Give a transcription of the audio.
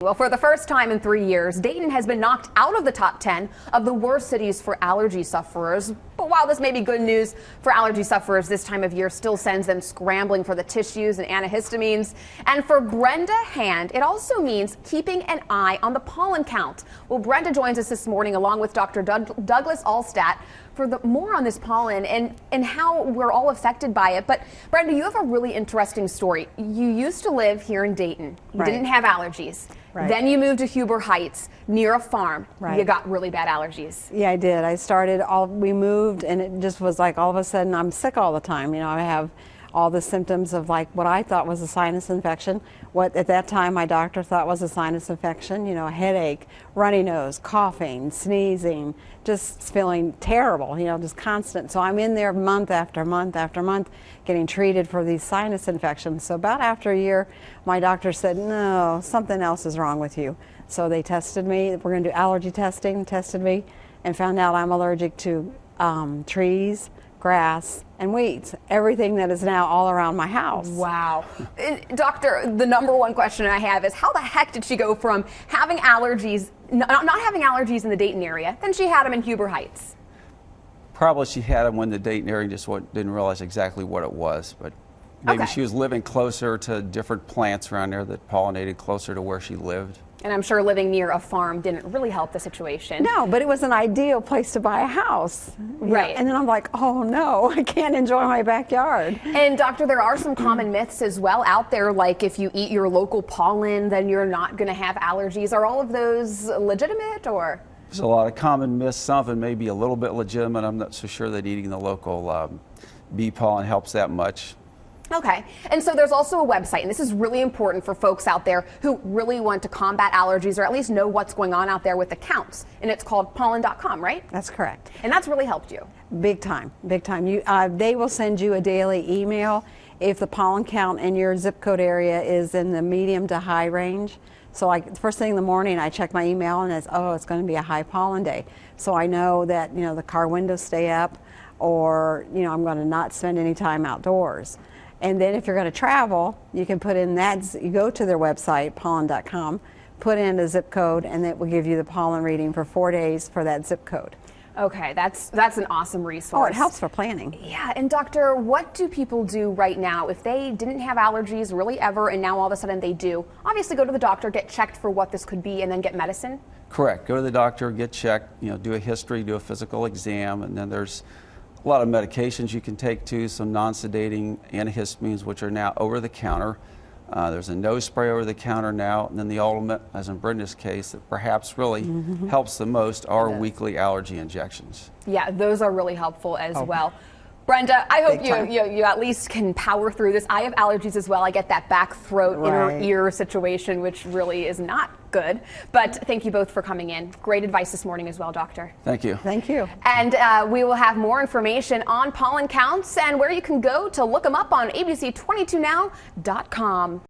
Well, for the first time in 3 years, Dayton has been knocked out of the top 10 of the worst cities for allergy sufferers. But while this may be good news for allergy sufferers, this time of year still sends them scrambling for the tissues and antihistamines. And for Brenda Hand, it also means keeping an eye on the pollen count. Well, Brenda joins us this morning along with Dr. Douglas Allstat for more on this pollen and how we're all affected by it. But Brenda, you have a really interesting story. You used to live here in Dayton. You didn't have allergies. Right. Then you moved to Huber Heights near a farm. Right. You got really bad allergies. Yeah, I did. We moved and it just was like all of a sudden I'm sick all the time. You know, I have all the symptoms of like what I thought was a sinus infection. What at that time my doctor thought was a sinus infection, you know, a headache, runny nose, coughing, sneezing, just feeling terrible, you know, just constant. So I'm in there month after month after month getting treated for these sinus infections. So about after a year, my doctor said, no, something else is wrong with you. So they tested me. We're going to do allergy testing, tested me, and found out I'm allergic to trees, grass, and weeds, everything that is now all around my house. Wow. Doctor, the number one question I have is how the heck did she go from having allergies, not having allergies in the Dayton area, then she had them in Huber Heights? Probably she had them when the Dayton area just didn't realize exactly what it was, but maybe she was living closer to different plants around there that pollinated closer to where she lived. And I'm sure living near a farm didn't really help the situation. No, but it was an ideal place to buy a house. Right. Yeah. And then I'm like, oh no, I can't enjoy my backyard. And doctor, there are some common myths as well out there, like if you eat your local pollen, then you're not going to have allergies. Are all of those legitimate or? There's a lot of common myths. Some of it may be a little bit legitimate. I'm not so sure that eating the local bee pollen helps that much. Okay, and so there's also a website, and this is really important for folks out there who really want to combat allergies or at least know what's going on out there with the counts, and it's called pollen.com, right? That's correct. And that's really helped you. Big time, big time. They will send you a daily email if the pollen count in your zip code area is in the medium to high range. So like first thing in the morning, I check my email and it's going to be a high pollen day. So I know that, you know, the car windows stay up or, you know, I'm going to not spend any time outdoors. And then if you're going to travel, you can put in that, you go to their website, pollen.com, put in a zip code, and it will give you the pollen reading for 4 days for that zip code. Okay, that's an awesome resource. Oh, it helps for planning. Yeah, and doctor, what do people do right now if they didn't have allergies really ever and now all of a sudden they do? Obviously go to the doctor, get checked for what this could be, and then get medicine? Correct. Go to the doctor, get checked, you know, do a history, do a physical exam, and then there's a lot of medications you can take too, some non-sedating antihistamines, which are now over the counter. There's a nose spray over the counter now, and then the ultimate, as in Brenda's case, that perhaps really helps the most are weekly allergy injections. Yeah, those are really helpful as well. Brenda, I hope you at least can power through this. I have allergies as well. I get that back throat, inner ear situation, which really is not good. But thank you both for coming in. Great advice this morning as well, doctor. Thank you. Thank you. And we will have more information on pollen counts and where you can go to look them up on abc22now.com.